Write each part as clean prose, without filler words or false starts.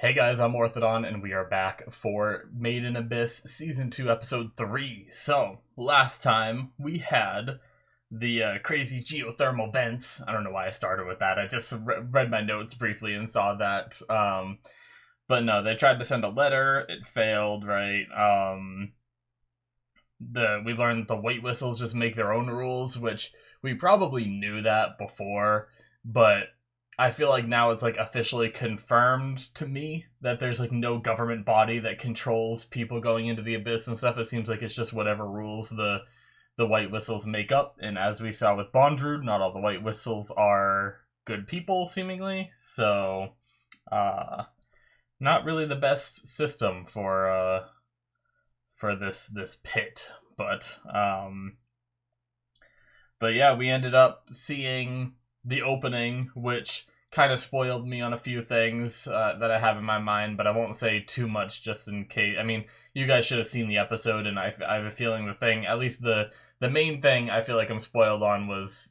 Hey guys, I'm Morthadon, and we are back for Made in Abyss Season 2, Episode 3. So, last time we had the crazy geothermal vents. I don't know why I started with that. I just read my notes briefly and saw that. But no, they tried to send a letter. It failed, right? We learned the white whistles just make their own rules, which we probably knew that before, but I feel like now it's like officially confirmed to me that there's like no government body that controls people going into the abyss and stuff. It seems like it's just whatever rules the white whistles make up, and as we saw with Bondrewd, not all the white whistles are good people seemingly. So not really the best system for this pit, but yeah, we ended up seeing the opening, which kind of spoiled me on a few things that I have in my mind, but I won't say too much just in case. I mean, you guys should have seen the episode, and I have a feeling the thing, at least the main thing I feel like I'm spoiled on was,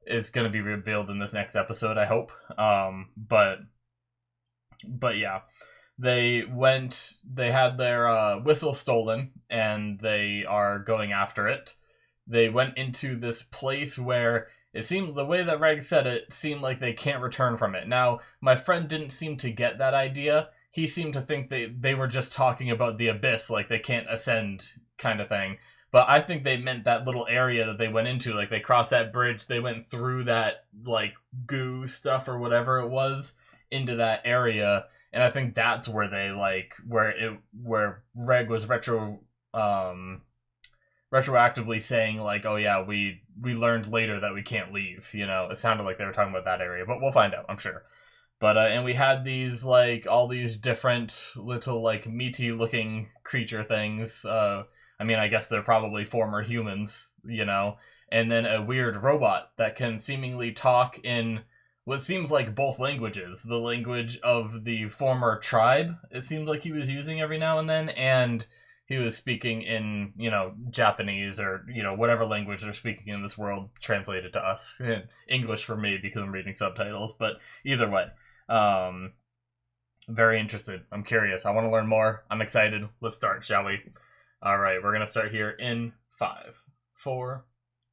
is going to be revealed in this next episode, I hope. But yeah, they had their whistle stolen, and they are going after it. They went into this place where it seemed, the way that Reg said it, seemed like they can't return from it. Now, my friend didn't seem to get that idea. He seemed to think they were just talking about the abyss, like they can't ascend kind of thing. But I think they meant that little area that they went into, like they crossed that bridge, they went through that, like, goo stuff or whatever it was, into that area, and I think that's where they, like, where Reg was retroactively saying, like, oh yeah, we learned later that we can't leave. It sounded like they were talking about that area, but we'll find out, I'm sure. But and we had these, like, all these different little, like, meaty looking creature things. I mean, I guess they're probably former humans, and then a weird robot that can seemingly talk in what seems like both languages. The language of the former tribe, it seemed like he was using every now and then, and he was speaking in, Japanese, or, whatever language they're speaking in this world translated to us. English for me because I'm reading subtitles, but either way. Very interested. I'm curious. I want to learn more. I'm excited. Let's start, shall we? All right, we're going to start here in 5, 4,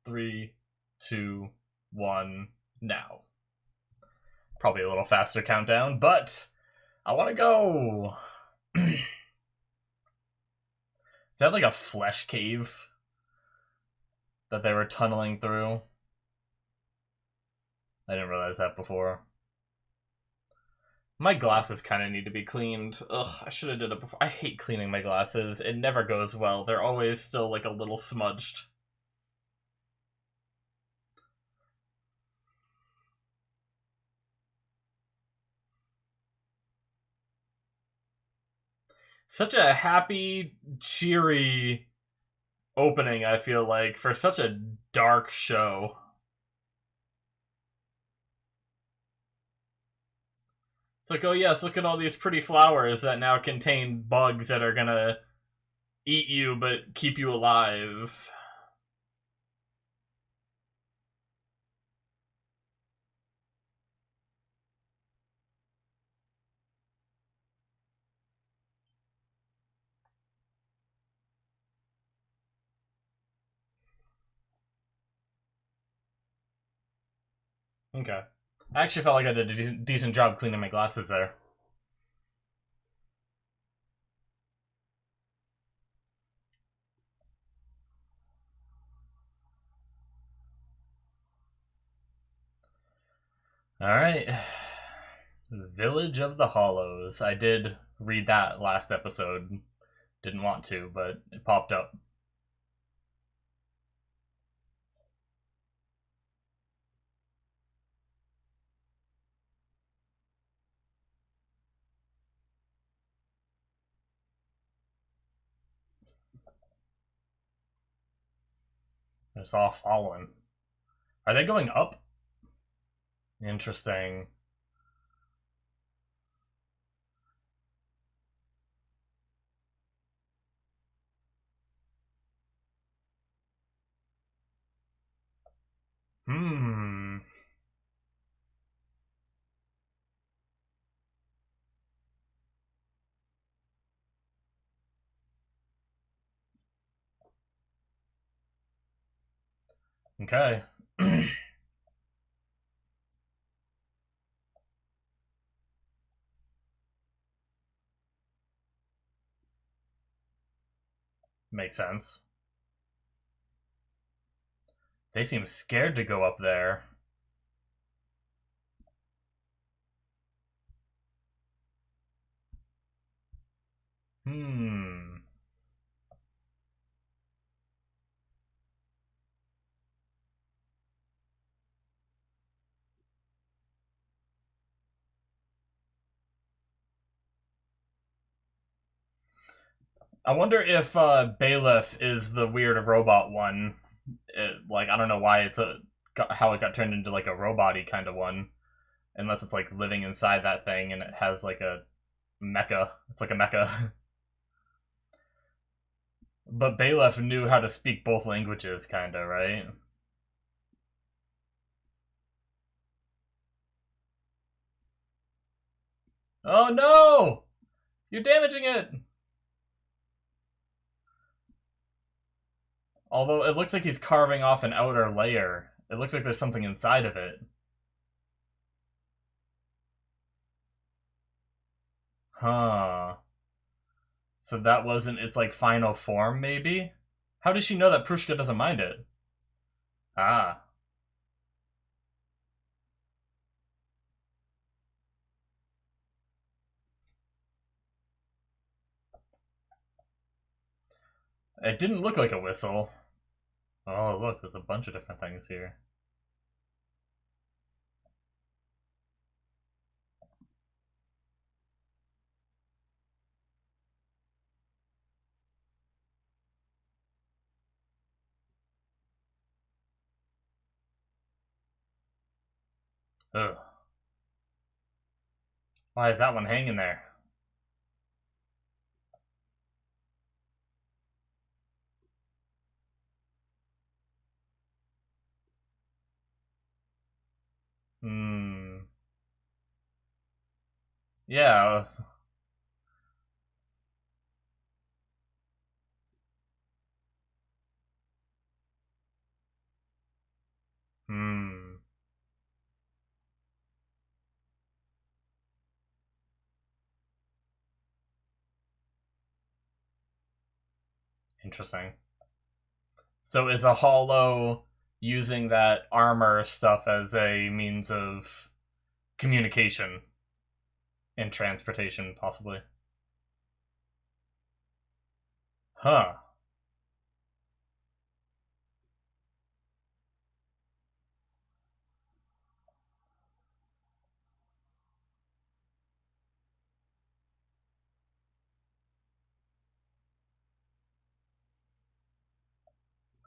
3, 2, 1, now. Probably a little faster countdown, but I want to go. Is that like a flesh cave that they were tunneling through? I didn't realize that before. My glasses kind of need to be cleaned. Ugh, I should have did it before. I hate cleaning my glasses. It never goes well. They're always still like a little smudged. Such a happy, cheery opening, I feel like, for such a dark show. It's like, oh yes, look at all these pretty flowers that now contain bugs that are gonna eat you but keep you alive. Okay. I actually felt like I did a decent job cleaning my glasses there. Alright. Village of the Hollows. I did read that last episode. Didn't want to, but it popped up. It's all fallen. Are they going up? Interesting. Hmm. Okay. Makes sense. They seem scared to go up there. Hmm. I wonder if Bailiff is the weird robot one. Like, I don't know why how it got turned into like a robot-y kind of one. Unless it's like living inside that thing and it has like a mecha. It's like a mecha. But Bailiff knew how to speak both languages, kinda, right? Oh no! You're damaging it! Although it looks like he's carving off an outer layer. It looks like there's something inside of it. Huh. So that wasn't its like final form, maybe? How does she know that Prushka doesn't mind it? Ah. It didn't look like a whistle. Oh, look, there's a bunch of different things here. Ugh. Why is that one hanging there? Hmm. Yeah. Hmm. Interesting. So is a hollow using that armor stuff as a means of communication and transportation, possibly? Huh.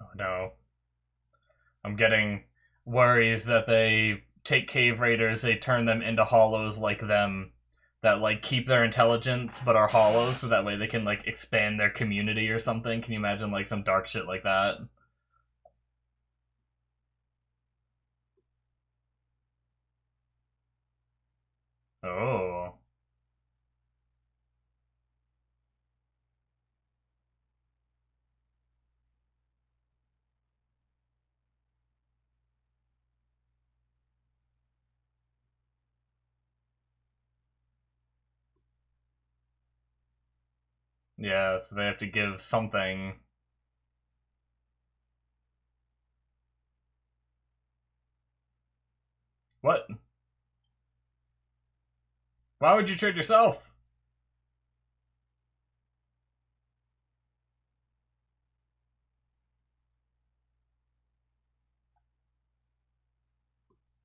Oh no. I'm getting worries that they take cave raiders, they turn them into hollows like them that like keep their intelligence but are hollows so that way they can like expand their community or something. Can you imagine like some dark shit like that? Oh. Yeah, so they have to give something. What? Why would you trade yourself?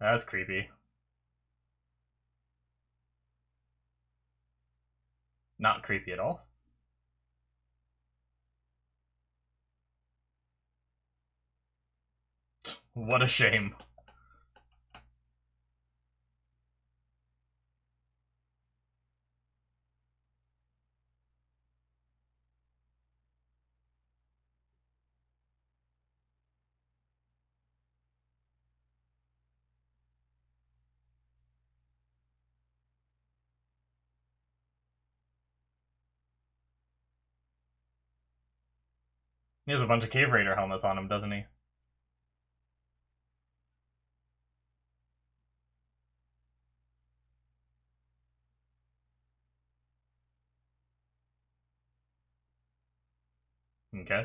That's creepy. Not creepy at all. What a shame. He has a bunch of Cave Raider helmets on him, doesn't he? Okay.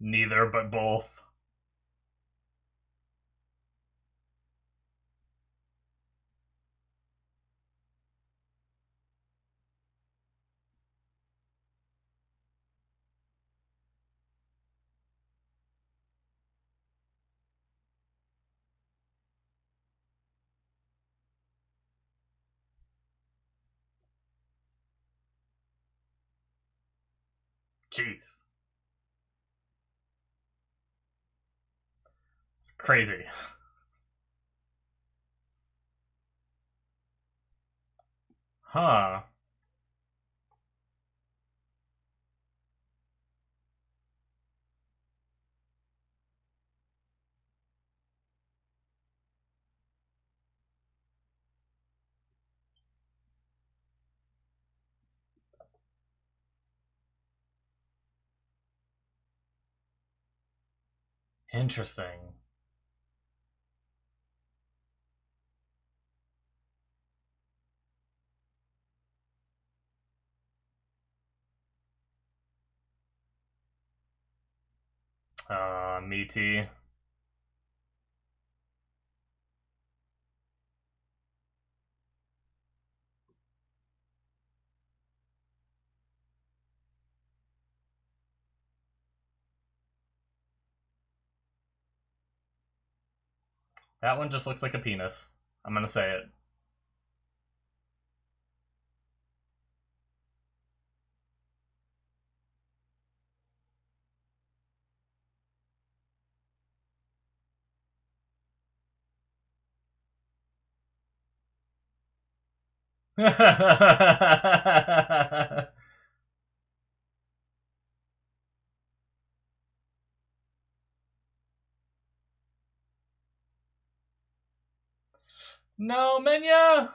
Neither, but both. Jeez. It's crazy. Huh. Interesting. Meaty. That one just looks like a penis. I'm gonna say it. No, Menya!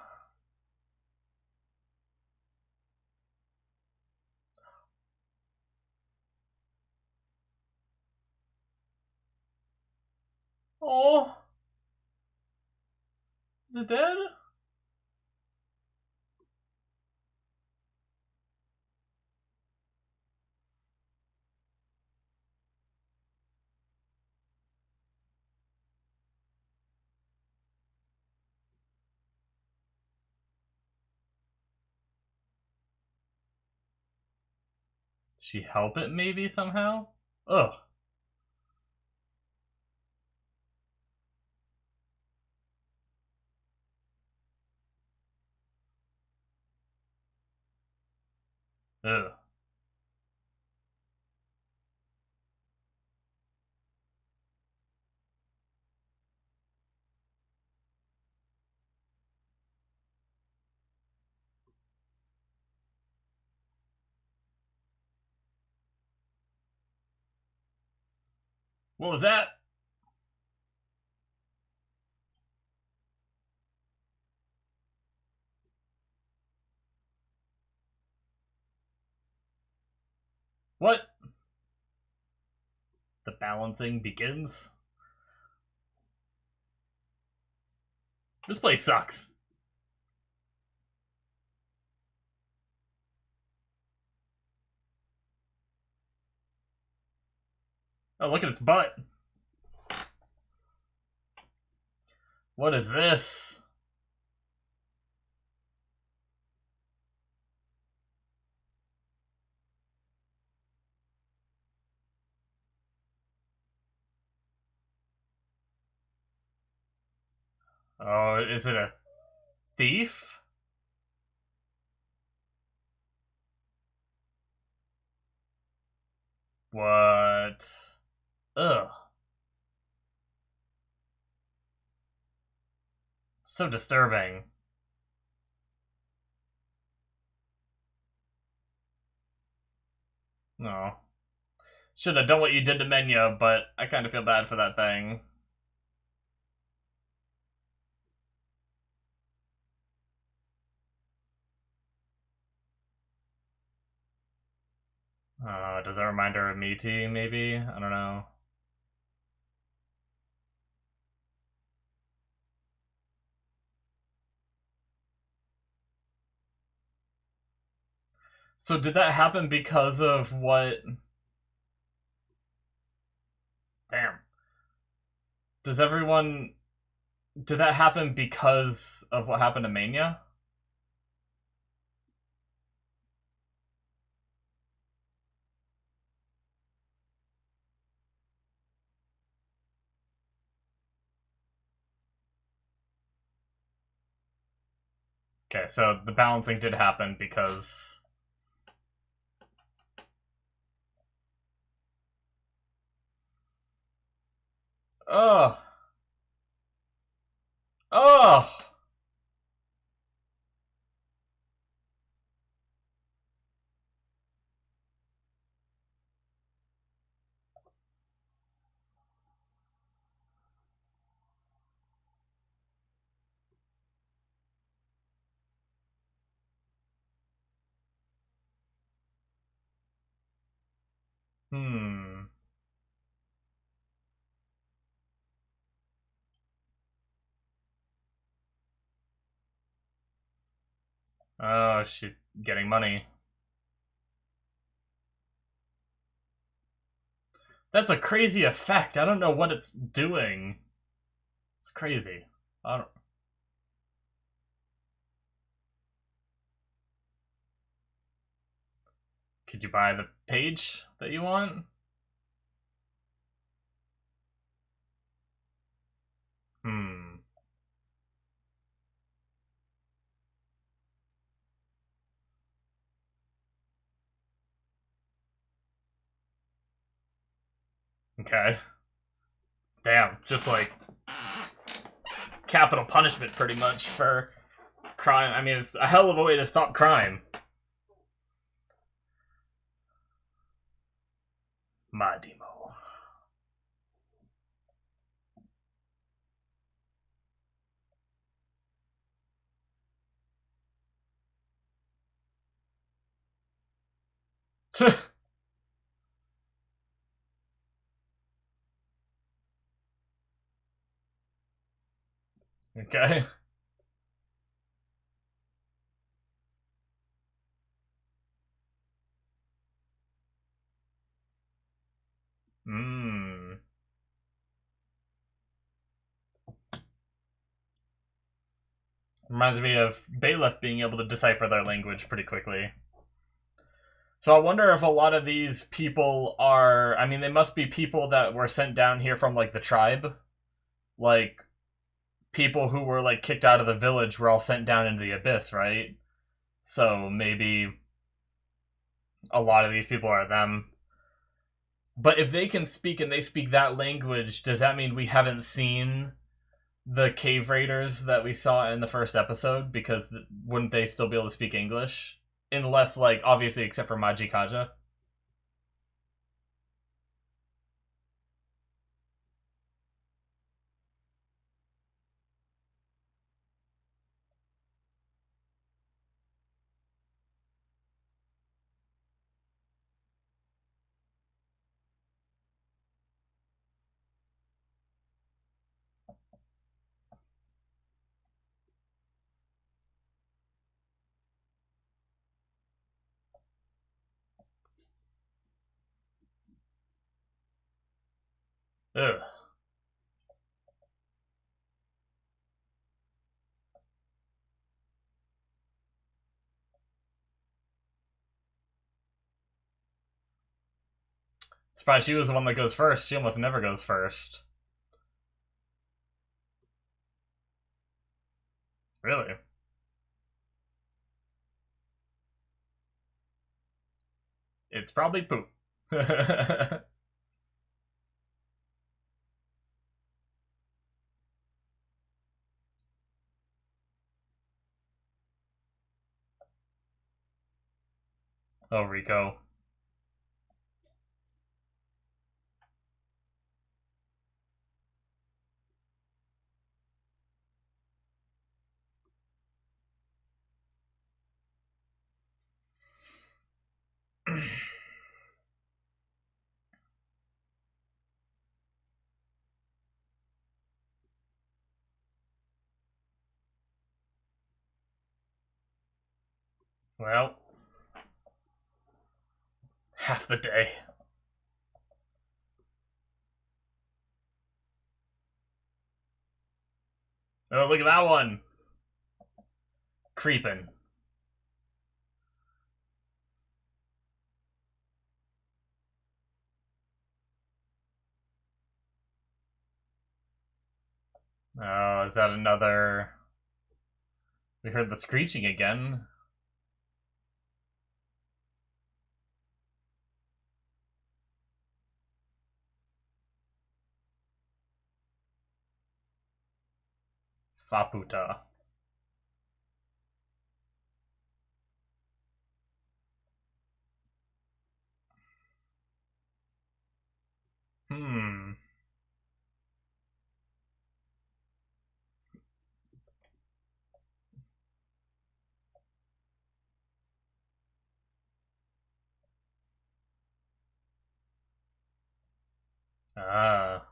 Oh. Is it dead? She help it maybe somehow? Ugh. Ugh. What was that? What? The balancing begins? This place sucks. Oh, look at its butt. What is this? Oh, is it a thief? What? Ugh. So disturbing. No. Should have done what you did to Menya, but I kind of feel bad for that thing. Does that remind her of Meaty, maybe? I don't know. So did that happen because of what? Damn. Does everyone? Did that happen because of what happened to Mania? Okay, so the balancing did happen because. Oh. Oh. Hmm. Oh, she getting money. That's a crazy effect. I don't know what it's doing. It's crazy. I don't. Could you buy the page that you want? Hmm. Okay. Damn. Just like capital punishment, pretty much, for crime. I mean, it's a hell of a way to stop crime. My demo. Okay. Mmm. Reminds me of Bailiff being able to decipher their language pretty quickly. So I wonder if a lot of these people are. I mean, they must be people that were sent down here from, like, the tribe. Like, people who were, like, kicked out of the village were all sent down into the abyss, right? So maybe a lot of these people are them. But if they can speak and they speak that language, does that mean we haven't seen the cave raiders that we saw in the first episode? Because wouldn't they still be able to speak English? Unless, like, obviously, except for Majikaja. Ugh. Surprised she was the one that goes first. She almost never goes first. Really? It's probably poop. Oh, Rico. Well, half the day. Oh, look at that one! Creeping. Oh, is that another... We heard the screeching again. Faputa. Hmm. Ah.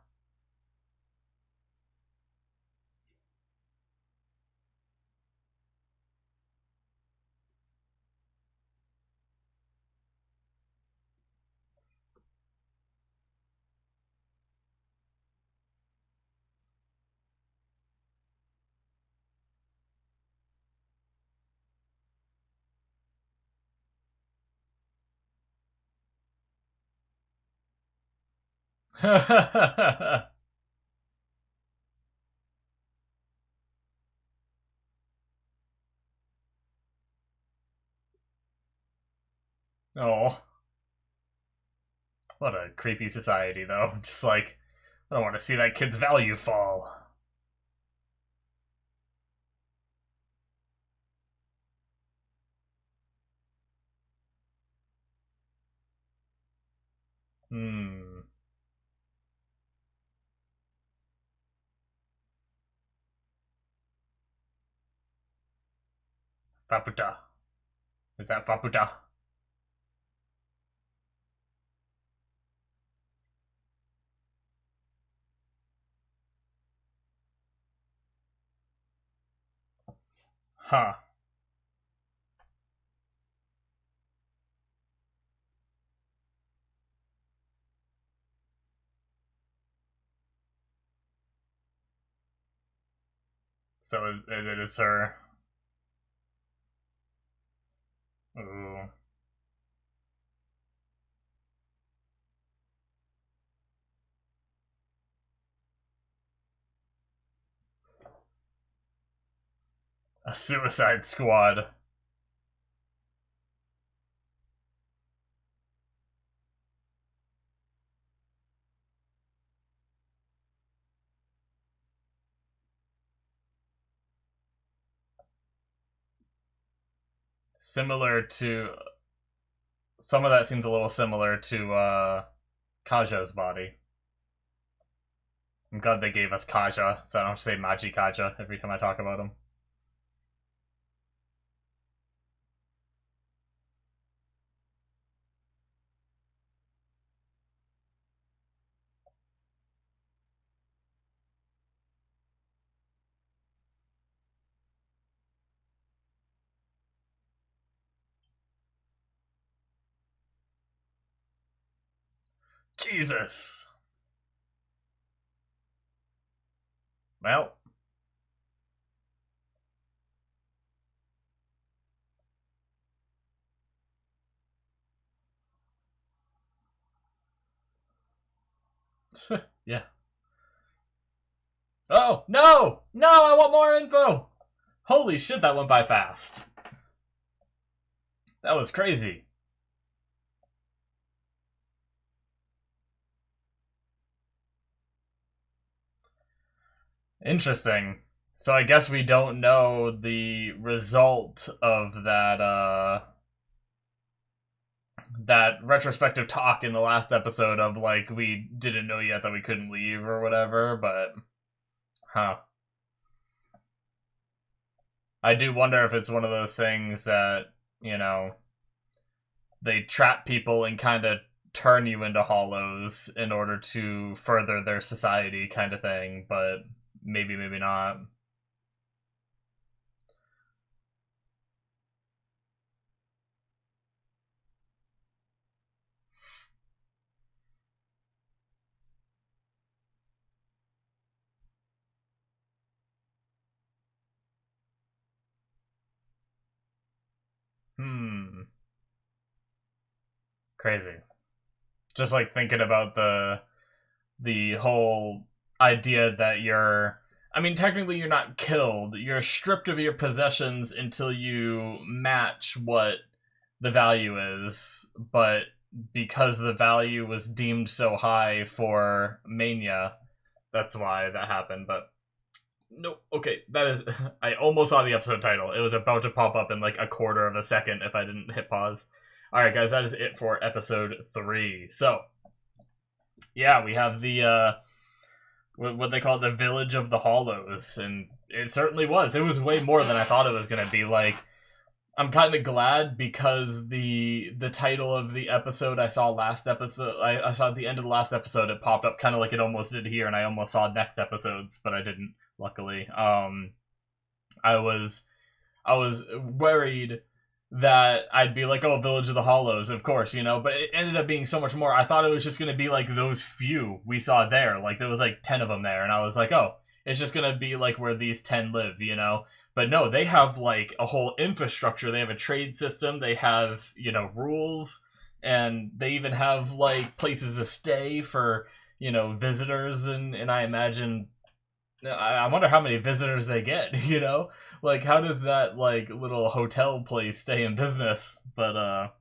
Oh. What a creepy society, though. Just like, I don't want to see that kid's value fall. Hmm. Faputa. Is that Faputa? Huh. So it is her. Ooh. A suicide squad. Similar to... Some of that seems a little similar to, Kaja's body. I'm glad they gave us Kaja, so I don't have to say Maji Kaja every time I talk about him. Jesus! Well... yeah. Oh, no! No, I want more info! Holy shit, that went by fast. That was crazy. Interesting. So I guess we don't know the result of that retrospective talk in the last episode of, like, we didn't know yet that we couldn't leave or whatever, but... Huh. I do wonder if it's one of those things that, you know, they trap people and kind of turn you into hollows in order to further their society kind of thing, but maybe, maybe not. Crazy. Just like thinking about the whole idea that you're, I mean, technically you're not killed. You're stripped of your possessions until you match what the value is, but because the value was deemed so high for Mania, that's why that happened. But nope. Okay, that is. I almost saw the episode title. It was about to pop up in like a quarter of a second if I didn't hit pause. All right, guys, that is it for episode 3. So, yeah, we have the what they call the Village of the Hollows, and it certainly was. It was way more than I thought it was gonna be. Like, I'm kind of glad because the title of the episode I saw last episode, I saw at the end of the last episode, it popped up kind of like it almost did here, and I almost saw next episodes, but I didn't. Luckily, I was worried that I'd be like, oh, Village of the Hollows, of course, you know, but it ended up being so much more. I thought it was just going to be like those few we saw there. Like, there was like 10 of them there, and I was like, oh, it's just going to be like where these 10 live, you know? But no, they have like a whole infrastructure. They have a trade system. They have, you know, rules, and they even have like places to stay for, you know, visitors. And I imagine, I wonder how many visitors they get, you know? Like, how does that, like, little hotel place stay in business? But,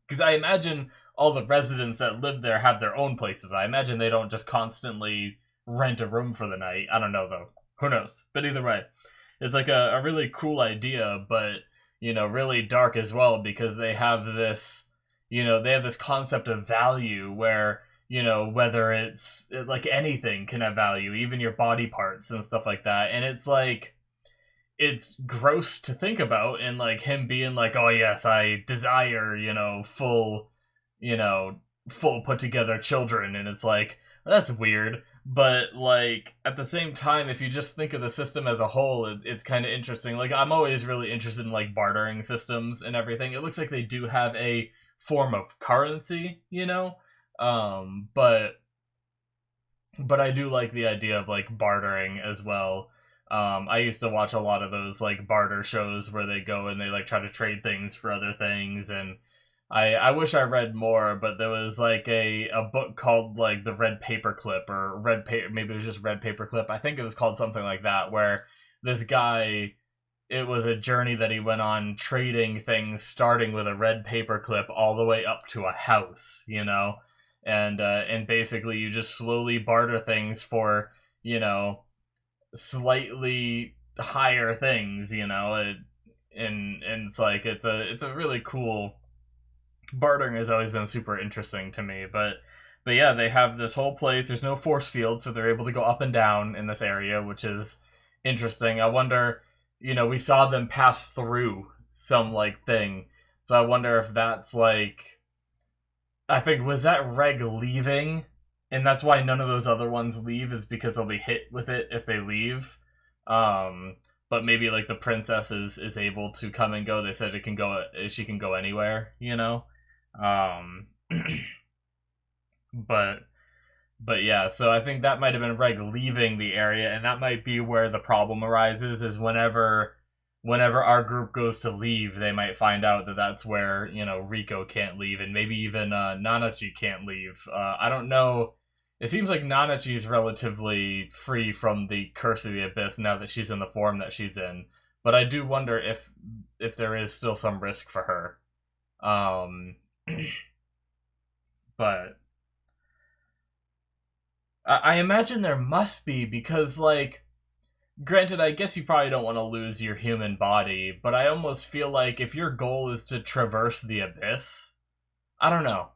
because I imagine all the residents that live there have their own places. I imagine they don't just constantly rent a room for the night. I don't know, though. Who knows? But either way, it's like a really cool idea, but, you know, really dark as well, because they have this, you know, they have this concept of value where, you know, whether it's, like, anything can have value, even your body parts and stuff like that. And it's like, it's gross to think about, and like him being like, oh yes, I desire, you know, full put together children, and it's like, that's weird. But like at the same time, if you just think of the system as a whole, it's kind of interesting. Like, I'm always really interested in like bartering systems and everything. It looks like they do have a form of currency, you know, but I do like the idea of like bartering as well. I used to watch a lot of those like barter shows where they go and they like try to trade things for other things, and I wish I read more, but there was like a book called like the Red Paperclip, or Red Paper, maybe it was just Red Paperclip. I think it was called something like that, where this guy, it was a journey that he went on trading things, starting with a red paperclip all the way up to a house, you know, and basically you just slowly barter things for, you know, slightly higher things, you know, and it's like it's a really cool. Bartering has always been super interesting to me, but yeah, they have this whole place. There's no force field, so they're able to go up and down in this area, which is interesting. I wonder, you know, we saw them pass through some like thing, so I wonder if that's like, I think, was that Reg leaving? And that's why none of those other ones leave, is because they'll be hit with it if they leave. But maybe like the princess is able to come and go. They said it can go, she can go anywhere, you know. But yeah, so I think that might have been Reg leaving the area, and that might be where the problem arises. Is whenever our group goes to leave, they might find out that that's where, you know, Rico can't leave, and maybe even Nanachi can't leave. I don't know. It seems like Nanachi is relatively free from the Curse of the Abyss now that she's in the form that she's in, but I do wonder if there is still some risk for her. But I imagine there must be, because, like, granted, I guess you probably don't want to lose your human body, but I almost feel like if your goal is to traverse the abyss, I don't know.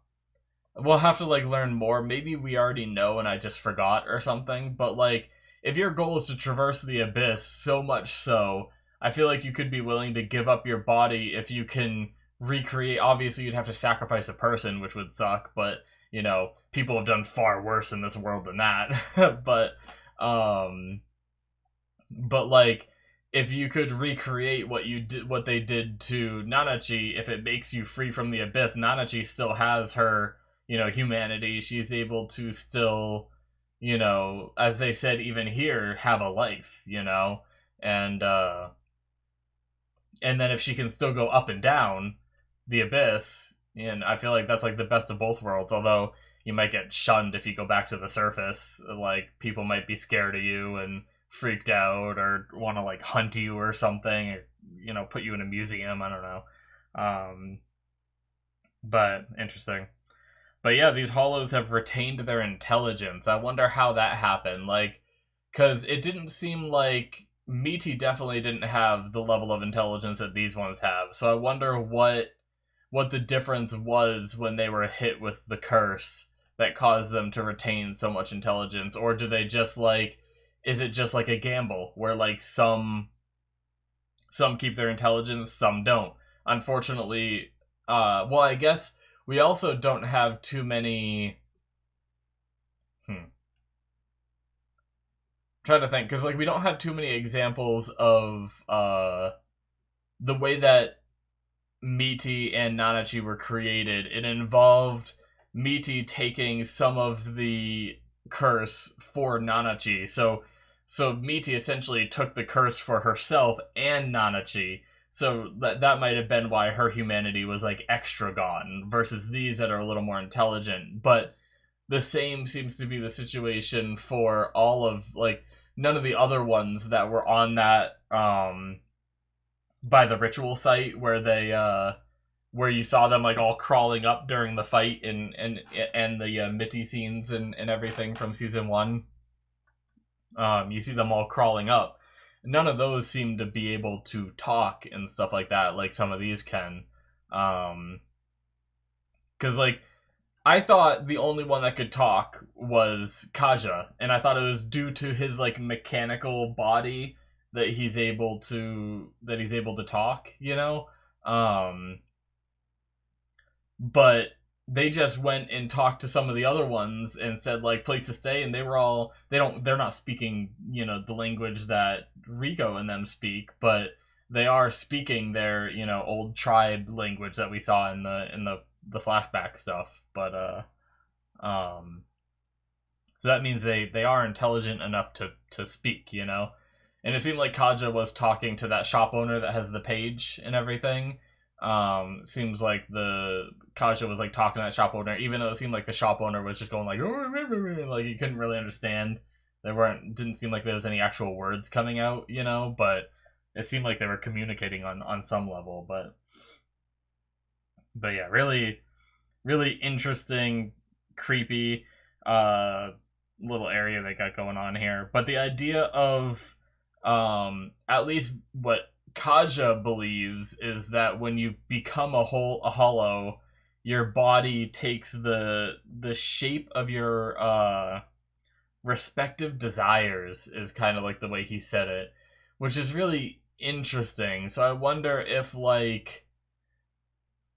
We'll have to, like, learn more. Maybe we already know and I just forgot or something, but, like, if your goal is to traverse the abyss, so much so, I feel like you could be willing to give up your body if you can recreate. Obviously, you'd have to sacrifice a person, which would suck, but, you know, people have done far worse in this world than that. But like, if you could recreate what they did to Nanachi, if it makes you free from the abyss, Nanachi still has her, you know, humanity. She's able to still, you know, as they said even here, have a life, you know, and then if she can still go up and down the abyss, And I feel like that's like the best of both worlds, although you might get shunned if you go back to the surface. Like, people might be scared of you and freaked out or want to like hunt you or something, or, you know, put you in a museum. I don't know. Um, but interesting. But yeah, these hollows have retained their intelligence. I wonder how that happened. Like, because it didn't seem like Meaty definitely didn't have the level of intelligence that these ones have. So I wonder what the difference was when they were hit with the curse that caused them to retain so much intelligence, or do they just like, is it just like a gamble where like some keep their intelligence, some don't? Unfortunately, well, I guess we also don't have too many. Trying to think, because like we don't have too many examples of the way that Meaty and Nanachi were created. It involved Meaty taking some of the curse for Nanachi. So Meaty essentially took the curse for herself and Nanachi. So that might have been why her humanity was like extra gone versus these that are a little more intelligent. But the same seems to be the situation for all of like none of the other ones that were on that by the ritual site where they where you saw them like all crawling up during the fight and the Mitty scenes and everything from season 1. You see them all crawling up. None of those seem to be able to talk and stuff like that, like some of these can. Because like I thought the only one that could talk was Kaja, and I thought it was due to his like mechanical body that he's able to talk, you know. But they just went and talked to some of the other ones and said like place to stay, and they're not speaking, you know, the language that Rico and them speak, but they are speaking their, you know, old tribe language that we saw in the flashback stuff. But so that means they are intelligent enough to speak, you know. And it seemed like Kaja was talking to that shop owner that has the page and everything. Seems like the Kaja was like talking to that shop owner, even though it seemed like the shop owner was just going like you couldn't really understand. Didn't seem like there was any actual words coming out, you know, but it seemed like they were communicating on some level. But yeah, really, really interesting, creepy little area they got going on here. But the idea of at least what Kaja believes is that when you become a hollow, your body takes the shape of your respective desires, is kind of like the way he said it, which is really interesting. So I wonder if like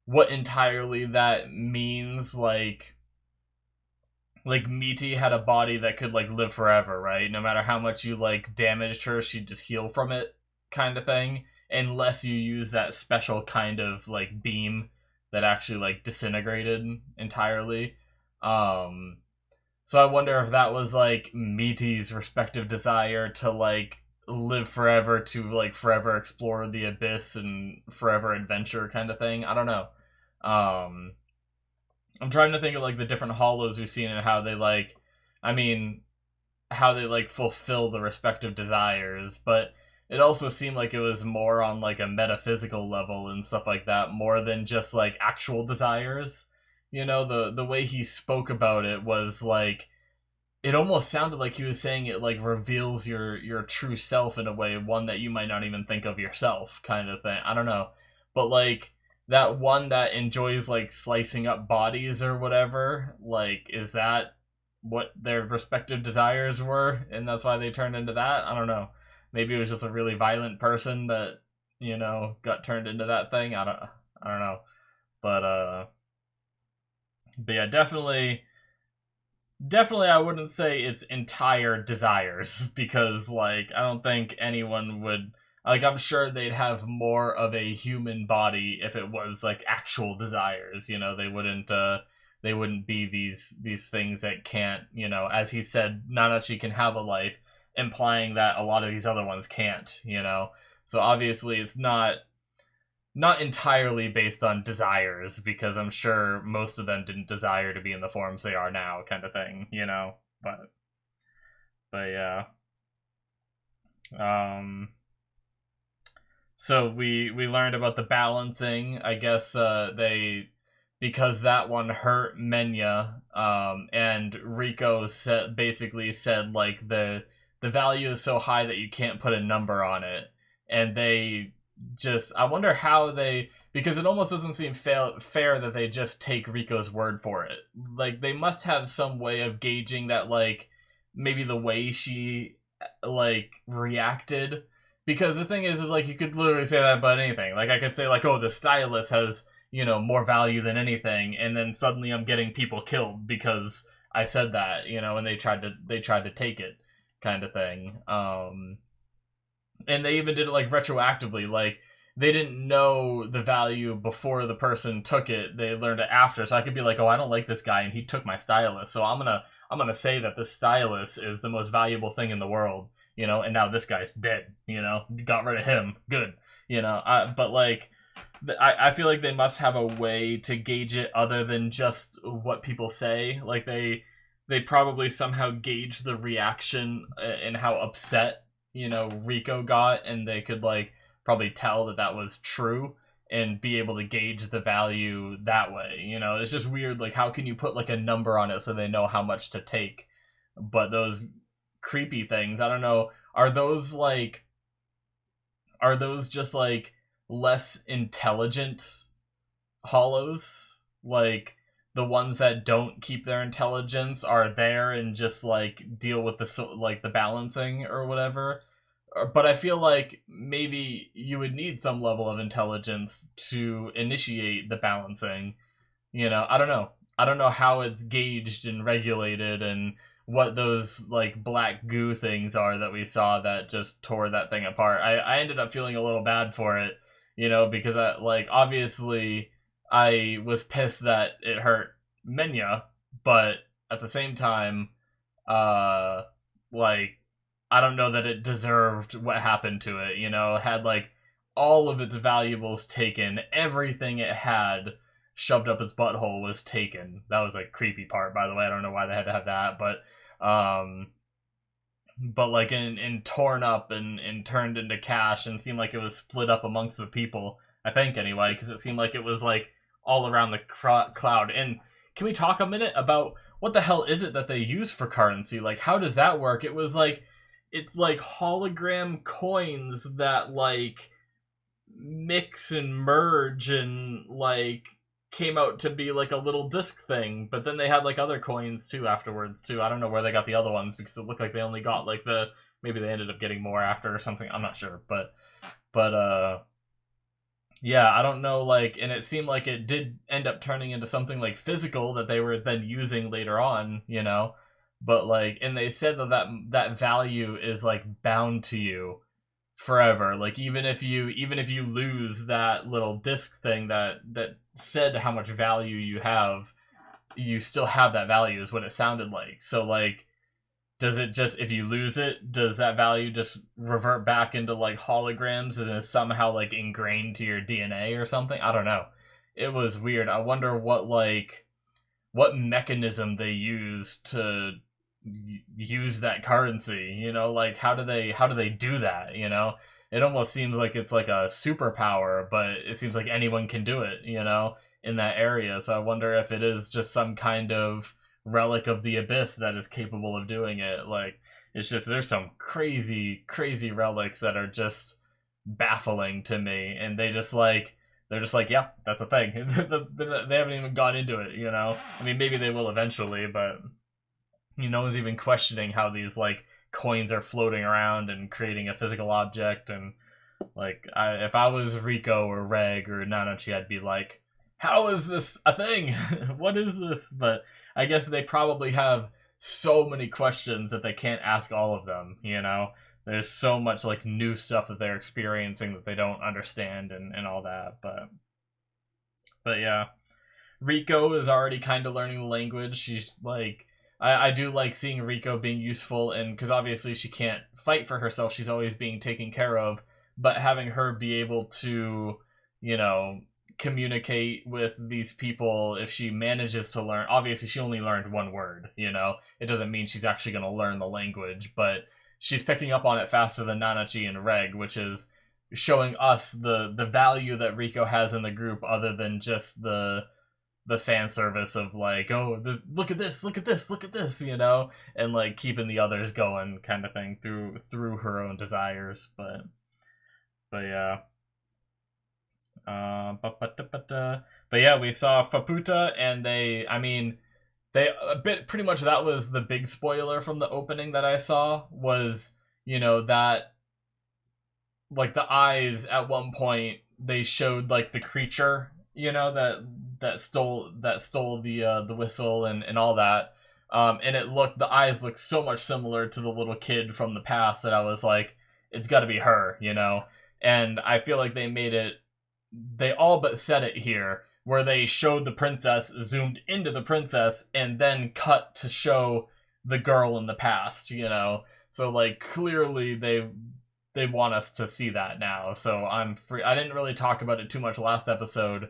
what entirely that means. Like Meaty had a body that could like live forever, right? No matter how much you like damaged her, she'd just heal from it, kind of thing, unless you use that special kind of like beam that actually like disintegrated entirely. So I wonder if that was like Meaty's respective desire to like live forever, to like forever explore the abyss and forever adventure kind of thing. I don't know. I'm trying to think of like the different hollows we've seen and how they like, I mean, how they like fulfill the respective desires, but it also seemed like it was more on like a metaphysical level and stuff like that, more than just like actual desires. You know, the way he spoke about it was like, it almost sounded like he was saying it like reveals your true self in a way, one that you might not even think of yourself, kind of thing. I don't know, but like that one that enjoys like slicing up bodies or whatever, like, is that what their respective desires were, and that's why they turned into that? I don't know. Maybe it was just a really violent person that, you know, got turned into that thing. I don't know. But yeah, definitely I wouldn't say it's entire desires, because like I don't think anyone would, like, I'm sure they'd have more of a human body if it was like actual desires, you know. They wouldn't be these things that can't, you know, as he said, Nanachi can have a life, implying that a lot of these other ones can't, you know. So obviously it's not not entirely based on desires, because I'm sure most of them didn't desire to be in the forms they are now, kind of thing, you know. But yeah. So we learned about the balancing. I guess they, because that one hurt Menya, and Rico basically said like the value is so high that you can't put a number on it, and they just, I wonder how they, because it almost doesn't seem fair that they just take Rico's word for it. Like they must have some way of gauging that, like maybe the way she like reacted, because the thing is like you could literally say that about anything. Like I could say like, oh, the stylus has, you know, more value than anything, and then suddenly I'm getting people killed because I said that, you know, and they tried to take it, kind of thing. And they even did it like retroactively, like they didn't know the value before the person took it, they learned it after. So I could be like, oh, I don't like this guy and he took my stylus, so I'm gonna say that this stylus is the most valuable thing in the world, you know, and now this guy's dead, you know, got rid of him, good, you know. But like I feel like they must have a way to gauge it other than just what people say. Like they probably somehow gauge the reaction and how upset, you know, Rico got, and they could like probably tell that that was true and be able to gauge the value that way. You know, it's just weird. Like, how can you put like a number on it so they know how much to take? But those creepy things, I don't know. Are those just like less intelligent hollows? Like the ones that don't keep their intelligence are there and just like deal with the balancing or whatever. But I feel like maybe you would need some level of intelligence to initiate the balancing. You know, I don't know. I don't know how it's gauged and regulated, and what those like black goo things are that we saw that just tore that thing apart. I ended up feeling a little bad for it, you know, because I like obviously I was pissed that it hurt Menya, but at the same time, uh like I don't know that it deserved what happened to it, you know. It had like all of its valuables taken, everything it had shoved up its butthole was taken. That was a creepy part, by the way. I don't know why they had to have that, but like in torn up and turned into cash, and seemed like it was split up amongst the people, I think anyway, because it seemed like it was like all around the cloud. And can we talk a minute about what the hell is it that they use for currency? Like, how does that work? It was like, it's like hologram coins that like mix and merge and like came out to be like a little disc thing, but then they had like other coins too afterwards too. I don't know where they got the other ones, because it looked like they only got like maybe they ended up getting more after or something, I'm not sure. But yeah, I don't know, like, and it seemed like it did end up turning into something like physical that they were then using later on, you know. But like, and they said that value is like bound to you forever. Like even if you lose that little disc thing that said how much value you have, you still have that value, is what it sounded like. So like, does it just, if you lose it, does that value just revert back into like holograms and is somehow like ingrained to your DNA or something? I don't know. It was weird. I wonder what mechanism they use to use that currency, you know. Like how do they do that, you know? It almost seems like it's like a superpower, but it seems like anyone can do it, you know, in that area. So I wonder if it is just some kind of relic of the abyss that is capable of doing it. Like, it's just, there's some crazy relics that are just baffling to me, and they're just like, yeah, that's a thing. They haven't even gone into it, you know. I mean, maybe they will eventually, but no one's even questioning how these like coins are floating around and creating a physical object. And like, if I was Rico or Reg or Nanachi, I'd be like, how is this a thing? What is this? But I guess they probably have so many questions that they can't ask all of them, you know. There's so much like new stuff that they're experiencing that they don't understand, and all that. But yeah, Rico is already kind of learning the language. She's like, I do like seeing Rico being useful, and because obviously she can't fight for herself, she's always being taken care of. But having her be able to you know, communicate with these people if she manages to learn. Obviously, she only learned one word, you know? It doesn't mean she's actually going to learn the language, but she's picking up on it faster than Nanachi and Reg, which is showing us the value that Rico has in the group other than just the fan service of like, oh, look at this, look at this, look at this, you know, and like keeping the others going, kind of thing, through her own desires. But yeah, but yeah, we saw Faputa, and they a bit pretty much that was the big spoiler from the opening that I saw was, you know, that like the eyes at one point they showed like the creature, you know, that stole the whistle and all that. And the eyes looked so much similar to the little kid from the past that I was like, it's got to be her, you know. And I feel like they all but said it here, where they showed the princess, zoomed into the princess, and then cut to show the girl in the past, you know. So like clearly they want us to see that now. So I'm free. I didn't really talk about it too much last episode.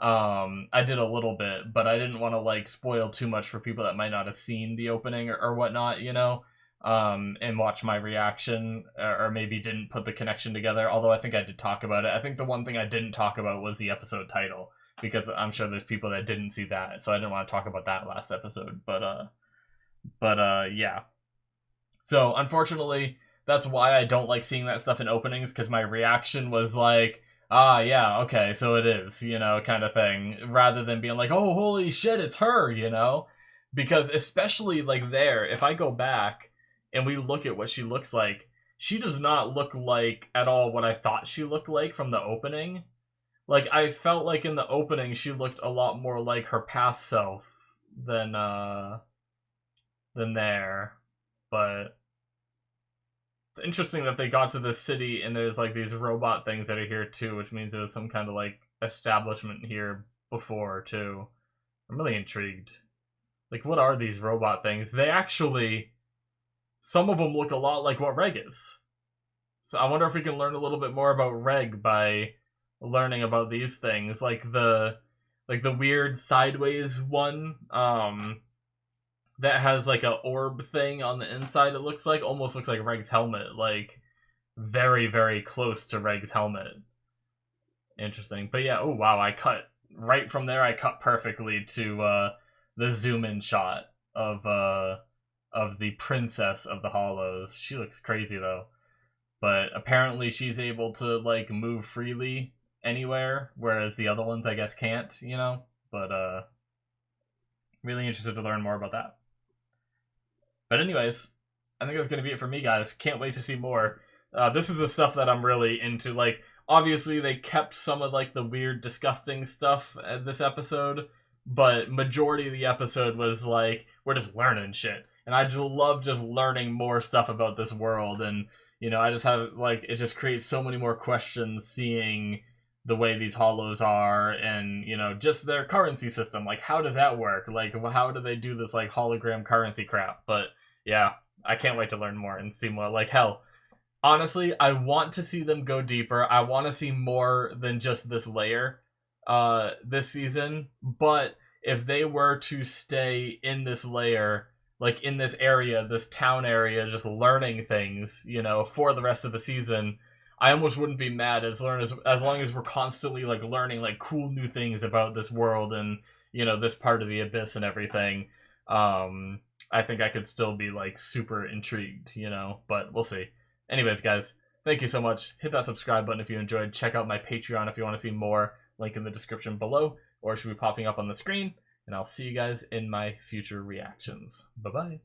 I did a little bit, but I didn't want to like spoil too much for people that might not have seen the opening or whatnot, you know, and watch my reaction, or maybe didn't put the connection together. Although I think I did talk about it. I think the one thing I didn't talk about was the episode title, because I'm sure there's people that didn't see that, so I didn't want to talk about that last episode. But yeah. So unfortunately, that's why I don't like seeing that stuff in openings, because my reaction was like, ah, yeah, okay, so it is, you know, kind of thing, rather than being like, oh, holy shit, it's her, you know? Because especially, like, there, if I go back and we look at what she looks like, she does not look like at all what I thought she looked like from the opening. Like, I felt like in the opening she looked a lot more like her past self than there. But it's interesting that they got to this city and there's like these robot things that are here too, which means there was some kind of like establishment here before too. I'm really intrigued. Like, what are these robot things? They actually, some of them look a lot like what Reg is. So I wonder if we can learn a little bit more about Reg by learning about these things, like the weird sideways one. That has like a orb thing on the inside. It looks like, almost looks like Reg's helmet, like very, very close to Reg's helmet. Interesting. But yeah, oh wow, I cut right from there. I cut perfectly to the zoom in shot of the princess of the Hollows. She looks crazy though. But apparently she's able to like move freely anywhere, whereas the other ones I guess can't, you know? But really interested to learn more about that. But anyways, I think that's going to be it for me, guys. Can't wait to see more. This is the stuff that I'm really into. Like, obviously, they kept some of, like, the weird, disgusting stuff at this episode, but majority of the episode was, like, we're just learning shit. And I just love just learning more stuff about this world, and, you know, I just have, like, it just creates so many more questions seeing the way these hollows are, and, you know, just their currency system. Like, how does that work? Like, how do they do this, like, hologram currency crap? But yeah, I can't wait to learn more and see more. Like, hell, honestly, I want to see them go deeper. I want to see more than just this layer this season. But if they were to stay in this layer, like in this area, this town area, just learning things, you know, for the rest of the season, I almost wouldn't be mad as long as we're constantly like learning like cool new things about this world and, you know, this part of the abyss and everything. I think I could still be like super intrigued, you know, but we'll see. Anyways, guys, thank you so much. Hit that subscribe button if you enjoyed. Check out my Patreon if you want to see more. Link in the description below, or it should be popping up on the screen. And I'll see you guys in my future reactions. Bye-bye.